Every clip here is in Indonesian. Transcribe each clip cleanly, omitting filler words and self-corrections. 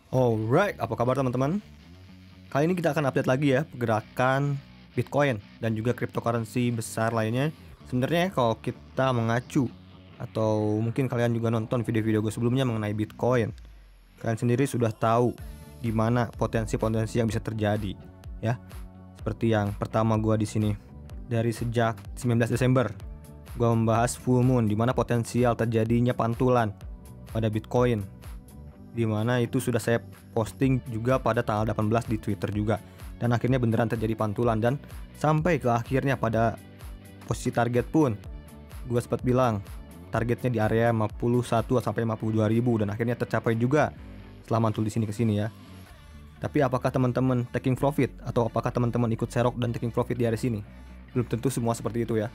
Alright, apa kabar teman-teman? Kali ini kita akan update lagi ya pergerakan Bitcoin dan juga cryptocurrency besar lainnya. Sebenarnya kalau kita mengacu atau mungkin kalian juga nonton video-video gue sebelumnya mengenai Bitcoin, kalian sendiri sudah tahu di mana potensi-potensi yang bisa terjadi, ya. Seperti yang pertama gue di sini dari sejak 19 Desember, gue membahas full moon di mana potensial terjadinya pantulan pada Bitcoin, di mana itu sudah saya posting juga pada tanggal 18 di Twitter juga, dan akhirnya beneran terjadi pantulan, dan sampai ke akhirnya pada posisi target pun gue sempat bilang targetnya di area 51 sampai 52 ribu, dan akhirnya tercapai juga setelah mantul di sini ke sini ya. Tapi apakah teman-teman taking profit atau apakah teman-teman ikut serok dan taking profit di area sini? Belum tentu semua seperti itu ya.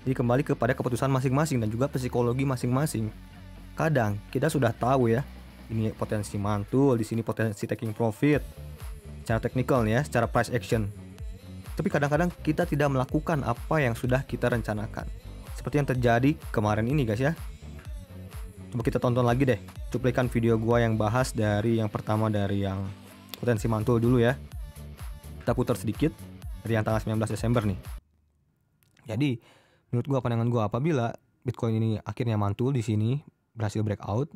Jadi kembali kepada keputusan masing-masing dan juga psikologi masing-masing. Kadang kita sudah tahu ya, ini potensi mantul, di sini potensi taking profit secara teknikal nih ya, secara price action. Tapi kadang-kadang kita tidak melakukan apa yang sudah kita rencanakan. Seperti yang terjadi kemarin ini guys ya. Coba kita tonton lagi deh cuplikan video gua yang bahas dari yang pertama, dari yang potensi mantul dulu ya. Kita putar sedikit dari yang tanggal 19 Desember nih. Jadi menurut gua, pandangan gua, apabila Bitcoin ini akhirnya mantul di sini, berhasil breakout,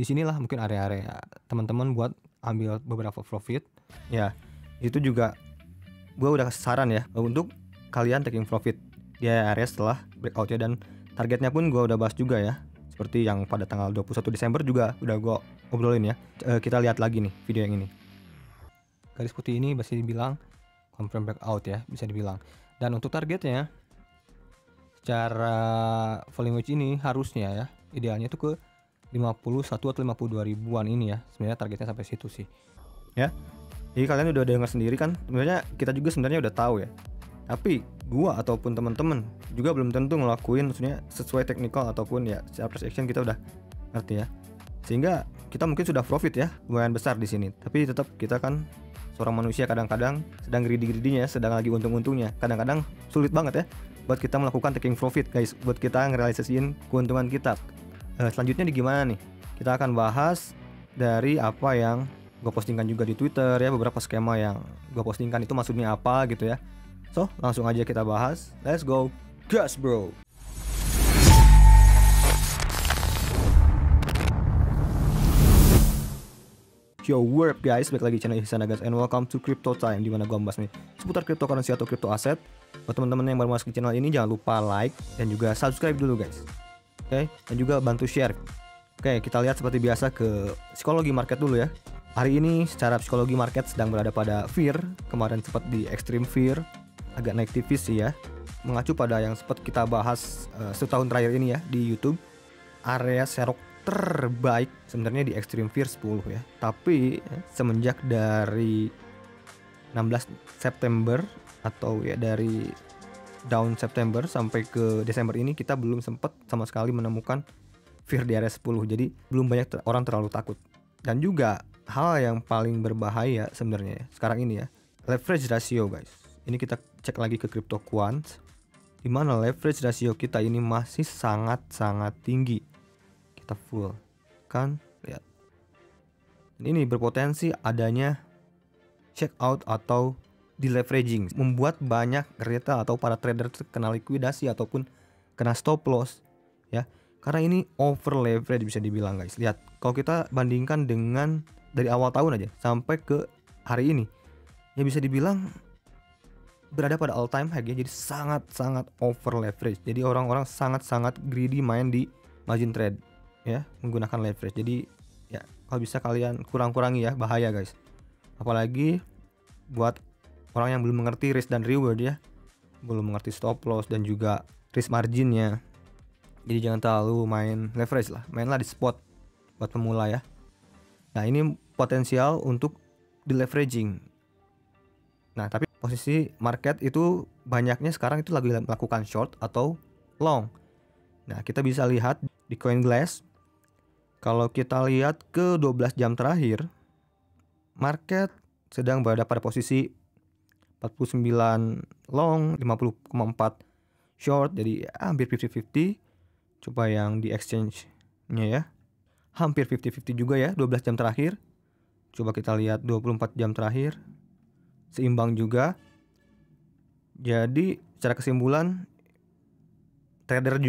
disinilah mungkin area-area teman-teman buat ambil beberapa profit ya. Itu juga gue udah kasih saran ya untuk kalian taking profit di area setelah breakoutnya, dan targetnya pun gue udah bahas juga ya, seperti yang pada tanggal 21 Desember juga udah gue obrolin ya. Kita lihat lagi nih video yang ini. Garis putih ini bisa dibilang confirm breakout ya, bisa dibilang. Dan untuk targetnya secara volume wedge ini harusnya ya, idealnya itu ke 51 atau 52 ribuan ini ya. Sebenarnya targetnya sampai situ sih ya. Jadi kalian udah dengar sendiri kan, sebenarnya kita juga sebenarnya udah tahu ya. Tapi gua ataupun teman-teman juga belum tentu ngelakuin maksudnya sesuai teknikal ataupun ya secara price action kita udah ngerti ya. Sehingga kita mungkin sudah profit ya, lumayan besar di sini. Tapi tetap kita kan seorang manusia, kadang-kadang sedang greedy-greedy-nya, sedang lagi untung-untungnya. Kadang-kadang sulit banget ya buat kita melakukan taking profit guys, buat kita ngerealisasiin keuntungan kita. Selanjutnya di gimana nih? Kita akan bahas dari apa yang gue postingkan juga di Twitter ya, beberapa skema yang gue postingkan itu maksudnya apa gitu ya. So langsung aja kita bahas, let's go, gas bro. Yo, what up guys, balik lagi channel Ihsan Agas and welcome to Crypto Time, dimana gue membahas nih seputar cryptocurrency atau crypto aset. Buat teman-teman yang baru masuk ke channel ini, jangan lupa like dan juga subscribe dulu guys. Oke, dan juga bantu share. Oke, kita lihat seperti biasa ke psikologi market dulu ya. Hari ini secara psikologi market sedang berada pada fear. Kemarin sempat di extreme fear, agak naik tipis sih ya. Mengacu pada yang sempat kita bahas setahun terakhir ini ya di YouTube, area serok terbaik sebenarnya di extreme fear 10 ya. Tapi semenjak dari 16 September atau ya dari down September sampai ke Desember ini, kita belum sempat sama sekali menemukan fear di area 10. Jadi belum banyak orang terlalu takut. Dan juga hal yang paling berbahaya sebenarnya ya, sekarang ini ya, leverage ratio guys. Ini kita cek lagi ke Crypto Quant, di mana leverage ratio kita ini masih sangat-sangat tinggi. Kita full kan, lihat. Dan ini berpotensi adanya check out atau deleveraging, membuat banyak retail atau para trader kena likuidasi ataupun kena stop loss ya, karena ini over leverage bisa dibilang guys. Lihat, kalau kita bandingkan dengan dari awal tahun aja sampai ke hari ini ya, bisa dibilang berada pada all time high ya. Jadi sangat-sangat over leverage. Jadi orang-orang sangat-sangat greedy main di margin trade ya, menggunakan leverage. Jadi ya kalau bisa kalian kurang-kurangi ya, bahaya guys. Apalagi buat orang yang belum mengerti risk dan reward ya, belum mengerti stop loss dan juga risk marginnya. Jadi jangan terlalu main leverage lah, mainlah di spot buat pemula ya. Nah ini potensial untuk di leveraging. Nah tapi posisi market itu banyaknya sekarang itu lagi melakukan short atau long. Nah kita bisa lihat di CoinGlass, kalau kita lihat ke 12 jam terakhir, market sedang berada pada posisi 49 long, 50,4 short, jadi ya, hampir 50-50. Coba yang di exchange-nya ya, hampir 50-50 juga ya 12 jam terakhir. Coba kita lihat 24 jam terakhir. Seimbang juga. Jadi secara kesimpulan, trader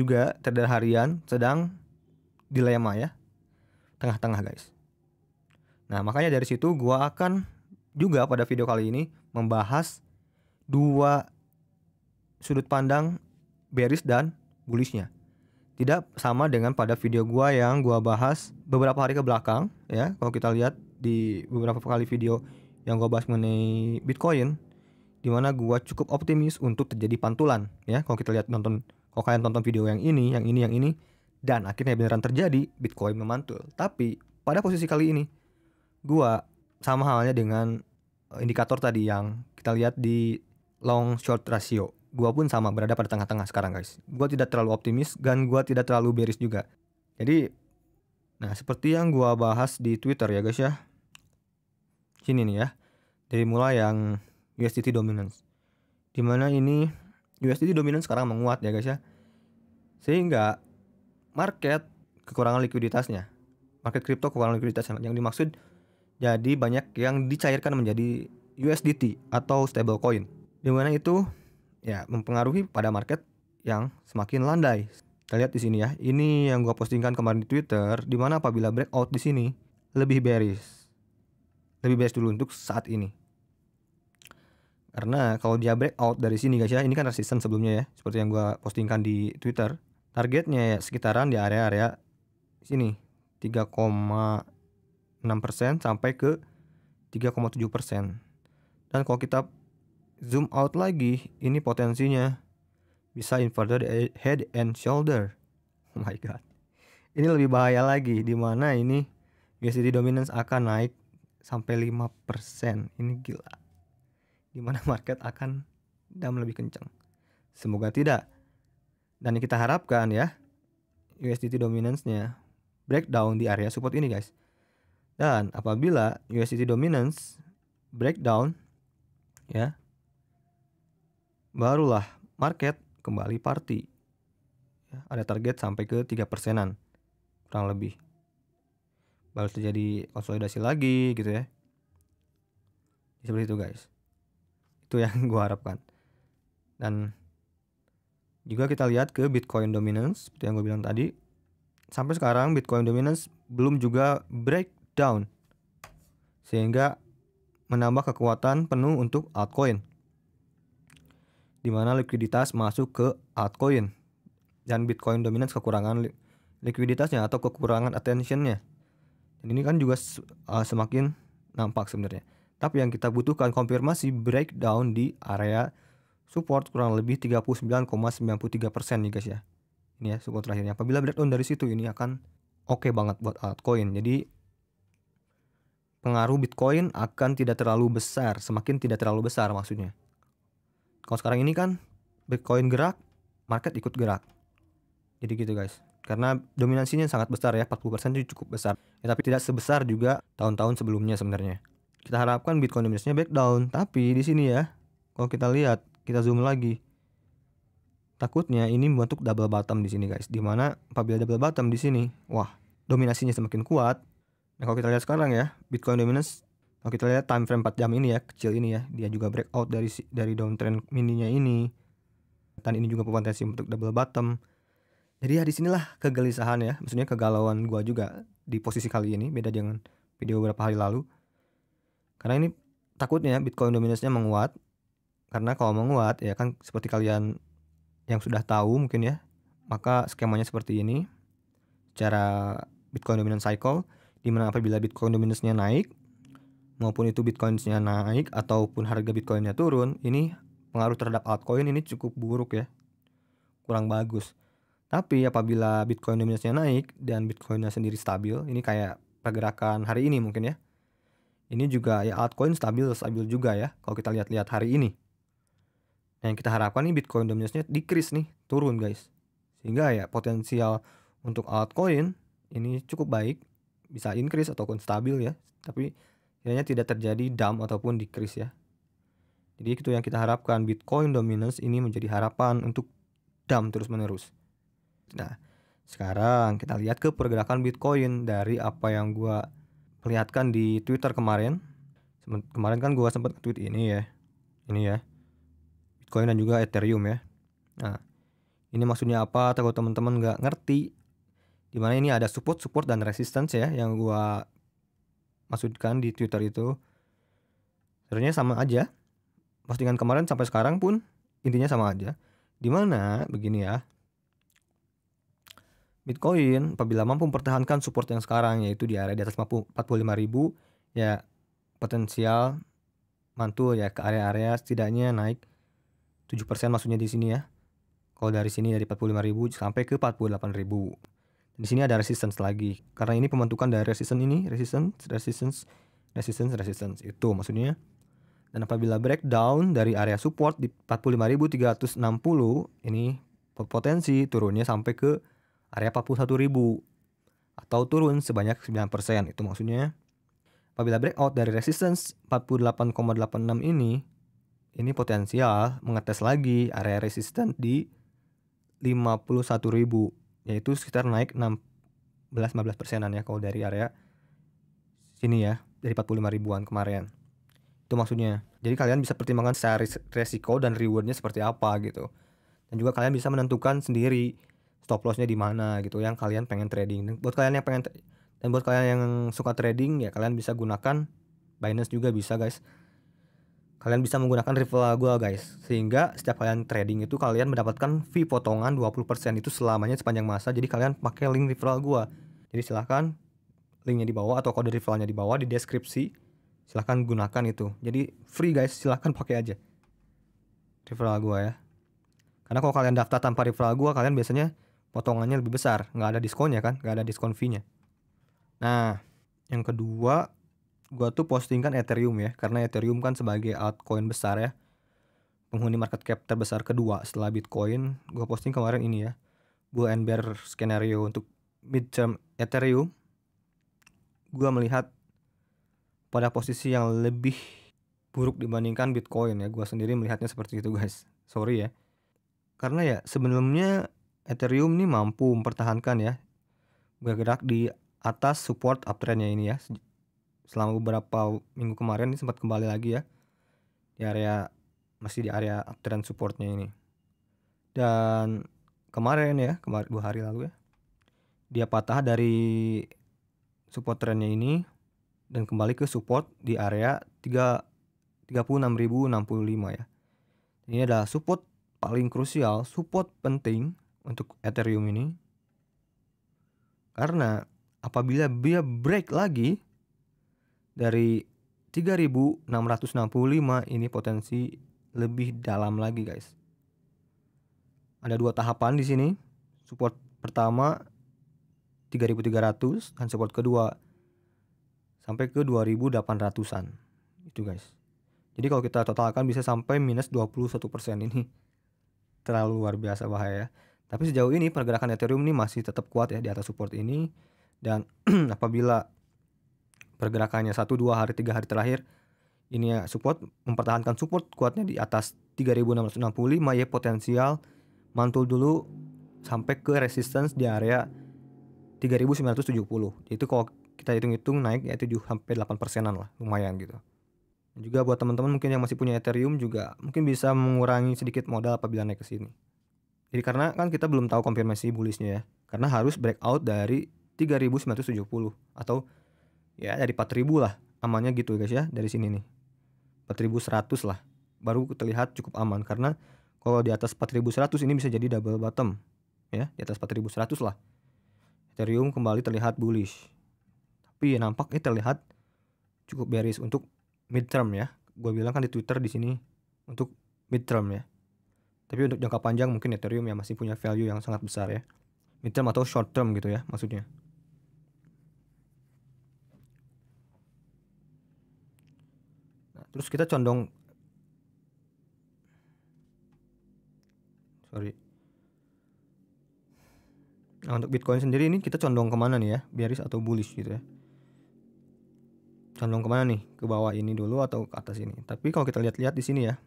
harian sedang dilema ya. Tengah-tengah guys. Nah makanya dari situ gua akan juga pada video kali ini membahas dua sudut pandang bearish dan bullishnya. Tidak sama dengan pada video gua yang gua bahas beberapa hari ke belakang ya. Kalau kita lihat di beberapa kali video yang gua bahas mengenai Bitcoin, dimana gua cukup optimis untuk terjadi pantulan ya. Kalau kita lihat kalau kalian tonton video yang ini, dan akhirnya beneran terjadi, Bitcoin memantul. Tapi pada posisi kali ini, gua sama halnya dengan indikator tadi yang kita lihat di long short ratio. Gua pun sama berada pada tengah-tengah sekarang guys. Gua tidak terlalu optimis dan gua tidak terlalu bearish juga. Jadi, nah seperti yang gua bahas di Twitter ya guys ya. Sini nih ya. Dari mulai yang USDT dominance. Dimana ini USDT dominance sekarang menguat ya guys ya. Sehingga market kekurangan likuiditasnya. Market kripto kekurangan likuiditasnya. Yang dimaksud jadi banyak yang dicairkan menjadi USDT atau stablecoin. Dimana itu ya mempengaruhi pada market yang semakin landai. Kita lihat di sini ya. Ini yang gua postingkan kemarin di Twitter, dimana apabila breakout di sini lebih bearish. Lebih bearish dulu untuk saat ini. Karena kalau dia breakout dari sini guys ya, ini kan resistance sebelumnya ya, seperti yang gua postingkan di Twitter. Targetnya ya sekitaran di area-area sini 3,6% sampai ke 3,7%. Dan kalau kita zoom out lagi, ini potensinya bisa inverted head and shoulder. Oh my god. Ini lebih bahaya lagi, dimana ini USDT dominance akan naik sampai 5%. Ini gila. Dimana market akan dam lebih kencang. Semoga tidak. Dan yang kita harapkan ya, USDT dominance-nya breakdown di area support ini guys. Dan apabila USDT dominance breakdown ya, barulah market kembali party ya, ada target sampai ke 3%-an kurang lebih, baru terjadi konsolidasi lagi gitu ya. Seperti itu guys, itu yang gua harapkan. Dan juga kita lihat ke Bitcoin dominance seperti yang gue bilang tadi. Sampai sekarang Bitcoin dominance belum juga breakdown, sehingga menambah kekuatan penuh untuk altcoin, dimana likuiditas masuk ke altcoin dan Bitcoin dominance kekurangan likuiditasnya atau kekurangan attentionnya. Dan ini kan juga semakin nampak sebenarnya. Tapi yang kita butuhkan konfirmasi breakdown di area support kurang lebih 39,93% nih guys ya. Ini ya support terakhirnya. Apabila breakdown dari situ, ini akan oke banget buat altcoin. Jadi pengaruh Bitcoin akan tidak terlalu besar, semakin tidak terlalu besar maksudnya. Kalau sekarang ini kan Bitcoin gerak, market ikut gerak. Jadi gitu guys. Karena dominasinya sangat besar ya, 40% itu cukup besar. Ya, tapi tidak sebesar juga tahun-tahun sebelumnya sebenarnya. Kita harapkan Bitcoin dominasinya breakdown, tapi di sini ya, kalau kita lihat, kita zoom lagi, takutnya ini membentuk double bottom di sini guys. Dimana apabila double bottom di sini, wah, dominasinya semakin kuat. Nah kalau kita lihat sekarang ya, Bitcoin dominance, kalau kita lihat time frame 4 jam ini ya, kecil ini ya, dia juga breakout dari downtrend mininya ini. Dan ini juga berpotensi untuk double bottom. Jadi ya disinilah kegelisahan ya, maksudnya kegalauan gua juga di posisi kali ini, beda dengan video beberapa hari lalu. Karena ini takutnya Bitcoin dominance-nya menguat. Karena kalau menguat ya kan seperti kalian yang sudah tahu mungkin ya, maka skemanya seperti ini. Secara Bitcoin dominance cycle, dimana apabila Bitcoin dominance-nya naik, maupun itu Bitcoin-nya naik ataupun harga Bitcoin-nya turun, ini pengaruh terhadap altcoin ini cukup buruk ya, kurang bagus. Tapi apabila Bitcoin dominance-nya naik dan Bitcoin-nya sendiri stabil, ini kayak pergerakan hari ini mungkin ya, ini juga ya altcoin stabil juga ya kalau kita lihat-lihat hari ini. Nah, yang kita harapkan nih Bitcoin dominance-nya decrease nih, turun guys. Sehingga ya potensial untuk altcoin ini cukup baik, bisa increase ataupun stabil ya. Tapi kiranya tidak terjadi dump ataupun decrease ya. Jadi itu yang kita harapkan, Bitcoin dominance ini menjadi harapan untuk dump terus-menerus. Nah, sekarang kita lihat ke pergerakan Bitcoin dari apa yang gua perlihatkan di Twitter kemarin. Kemarin kan gua sempat tweet ini ya. Ini ya. Bitcoin dan juga Ethereum ya. Nah, ini maksudnya apa? Takut teman-teman nggak ngerti. Dimana ini ada support dan resistance ya yang gua maksudkan di Twitter itu. Sebenarnya sama aja. Postingan kemarin sampai sekarang pun intinya sama aja. Dimana begini ya. Bitcoin apabila mampu mempertahankan support yang sekarang yaitu di area di atas 45.000 ya potensial mantul ya ke area-area setidaknya naik 7% maksudnya di sini ya. Kalau dari sini dari 45.000 sampai ke 48.000. Di sini ada resistance lagi. Karena ini pembentukan dari resistance itu maksudnya. Dan apabila breakdown dari area support di 45.360 ini potensi turunnya sampai ke area 41.000 atau turun sebanyak 9%. Itu maksudnya apabila breakout dari resistance 48,86 ini potensial mengetes lagi area resistance di 51.000, yaitu sekitar naik 15%-an ya kalau dari area sini ya, dari 45.000-an kemarin. Itu maksudnya. Jadi kalian bisa pertimbangkan secara resiko dan rewardnya seperti apa gitu. Dan juga kalian bisa menentukan sendiri stop lossnya di mana gitu yang kalian pengen trading. Dan buat kalian yang suka trading ya kalian bisa gunakan Binance juga bisa guys. Kalian bisa menggunakan referral gua guys. Sehingga setiap kalian trading itu kalian mendapatkan fee potongan 20% itu selamanya sepanjang masa. Jadi kalian pakai link referral gua. Jadi silahkan linknya di bawah atau kode referralnya di bawah di deskripsi. Silahkan gunakan itu. Jadi free guys, silahkan pakai aja referral gua ya. Karena kalau kalian daftar tanpa referral gua kalian biasanya potongannya lebih besar, nggak ada diskonnya kan, nggak ada diskon fee-nya. Nah, yang kedua, gua tuh postingkan Ethereum ya, karena Ethereum kan sebagai altcoin besar ya, penghuni market cap terbesar kedua setelah Bitcoin. Gua posting kemarin ini ya, bull and bear skenario untuk midterm Ethereum. Gua melihat pada posisi yang lebih buruk dibandingkan Bitcoin ya, gua sendiri melihatnya seperti itu guys. Sorry ya, karena ya sebelumnya Ethereum ini mampu mempertahankan ya bergerak di atas support uptrendnya ini ya. Selama beberapa minggu kemarin ini sempat kembali lagi ya di area, masih di area uptrend supportnya ini. Dan kemarin 2 hari lalu ya, dia patah dari support trendnya ini dan kembali ke support di area 36.065 ya. Ini adalah support paling krusial, support penting untuk Ethereum ini. Karena apabila dia break lagi dari 3.665 ini potensi lebih dalam lagi guys. Ada 2 tahapan di sini. Support pertama 3.300 dan support kedua sampai ke 2.800-an. Itu guys. Jadi kalau kita totalkan bisa sampai minus 21% ini. Terlalu luar biasa bahaya. Tapi sejauh ini pergerakan Ethereum ini masih tetap kuat ya di atas support ini. Dan apabila pergerakannya 1, 2 hari, 3 hari terakhir ini ya support, mempertahankan support kuatnya di atas 3.665 ya potensial mantul dulu sampai ke resistance di area 3.970. Itu kalau kita hitung-hitung naik ya 7-8%-an lah, lumayan gitu. Dan juga buat teman-teman mungkin yang masih punya Ethereum juga mungkin bisa mengurangi sedikit modal apabila naik ke sini. Jadi karena kan kita belum tahu konfirmasi bullishnya ya. Karena harus breakout dari 3.970 atau ya dari 4.000 lah. Amannya gitu guys ya dari sini nih. 4.100 lah. Baru terlihat cukup aman karena kalau di atas 4.100 ini bisa jadi double bottom. Ya, di atas 4.100 lah. Ethereum kembali terlihat bullish. Tapi ya nampaknya terlihat cukup bearish untuk midterm ya. Gue bilang kan di Twitter di sini untuk midterm ya. Tapi untuk jangka panjang mungkin Ethereum ya masih punya value yang sangat besar ya. Midterm atau short term gitu ya maksudnya. Nah, terus kita condong Nah, untuk Bitcoin sendiri ini kita condong kemana nih ya? Bearish atau bullish gitu ya. Condong kemana nih? Ke bawah ini dulu atau ke atas ini? Tapi kalau kita lihat-lihat di sini ya.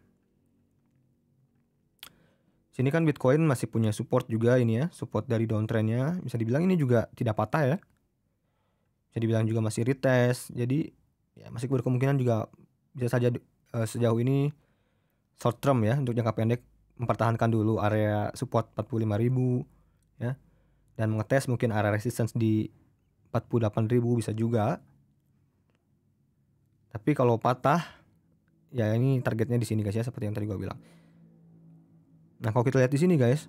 Sini kan Bitcoin masih punya support juga ini ya. Support dari downtrendnya. Bisa dibilang ini juga tidak patah ya. Bisa Jadi bilang juga masih retest. Jadi ya masih berkemungkinan juga bisa saja sejauh ini short term ya, untuk jangka pendek mempertahankan dulu area support 45.000 ya, dan mengetes mungkin area resistance di 48.000 bisa juga. Tapi kalau patah ya ini targetnya di sini guys ya, seperti yang tadi gua bilang. Nah, kalau kita lihat di sini guys,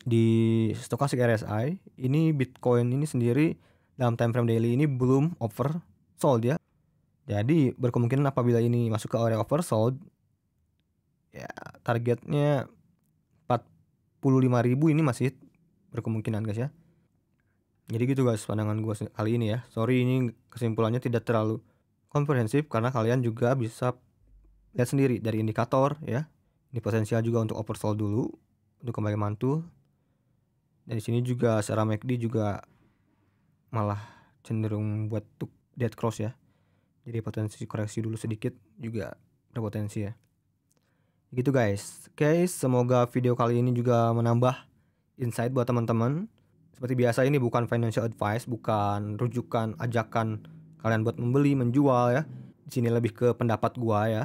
di stochastic RSI ini Bitcoin ini sendiri dalam time frame daily ini belum oversold ya. Jadi berkemungkinan apabila ini masuk ke area oversold ya, targetnya 45.000 ini masih berkemungkinan guys ya. Jadi gitu guys pandangan gue kali ini ya. Sorry ini kesimpulannya tidak terlalu komprehensif karena kalian juga bisa lihat sendiri dari indikator ya. Ini potensial juga untuk oversold dulu untuk kembali mantul. Dan di sini juga secara MACD juga malah cenderung buat dead cross ya. Jadi potensi koreksi dulu sedikit juga berpotensi ya. Gitu guys. Oke, semoga video kali ini juga menambah insight buat teman-teman. Seperti biasa ini bukan financial advice, bukan rujukan ajakan kalian buat membeli, menjual ya. Di sini lebih ke pendapat gua ya.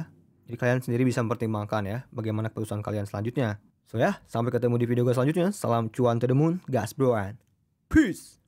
Jadi kalian sendiri bisa mempertimbangkan ya bagaimana keputusan kalian selanjutnya. So ya, sampai ketemu di video gua selanjutnya. Salam cuan to the moon, gas bro and peace.